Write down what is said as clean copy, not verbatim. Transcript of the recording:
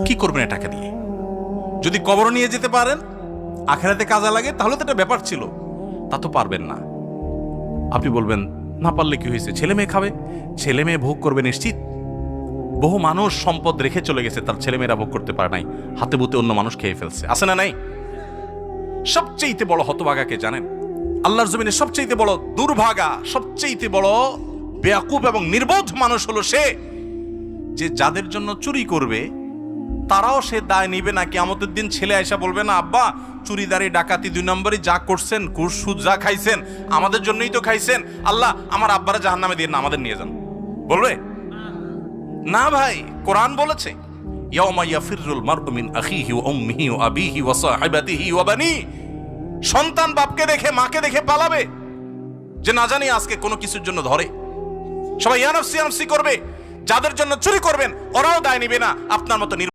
কি করবেন এ টাকা দিয়ে? যদি কবর নিয়ে যেতে পারেন, আখেরাতে কাজে লাগে, তাহলে তো একটা ব্যাপার ছিল। তা তো পারবেন না। আপনি বলবেন না পারলে কি হয়েছে, ছেলে মেয়ে খাবে, ছেলে মেয়ে ভোগ করবে নিশ্চিত। বহু মানুষ সম্পদ রেখে চলে গেছে, তার ছেলেমেয়েরা ভোগ করতে পারে নাই, হাতে বুতে অন্য মানুষ খেয়ে ফেলছে, আছে না নাই? সবচেয়ে বড় হতভাগাকে জানেন? আল্লাহর জমিনে সবচেয়ে বড় দুর্ভাগা, সবচেয়ে বড় বেয়াকুব এবং নির্বোধ মানুষ হলো সে, যে যাদের জন্য চুরি করবে তারাও সে দায় নিবে না। কিয়ামতের দিন ছেলে আয়সা বলবে না, আব্বা চুরিদারি ডাকাতি 2 নম্বরই যা করছেন, ঘুষ সুদ যা খাইছেন আমাদের জন্যই তো খাইছেন, আল্লাহ আমার আব্বারা জাহান্নামে দিয়ে না, আমাদের নিয়ে যান। বলবে না ভাই, কোরআন বলেছে ইয়াউমা ইয়াফিরুল মারউ মিন আখিহি ওয়া উম্মিহি ওয়া আবিহি ওয়া সাহিবাতিহি ওয়া বানি। সন্তান বাপকে দেখে মাকে দেখে পালাবে, যে না জানি আজকে কোনো কিছুর জন্য ধরে। সবাই ইয়া নাফসি করবে। যাদের জন্য চুরি করবেন ওরাও দায় নিবে না, আপনার মতো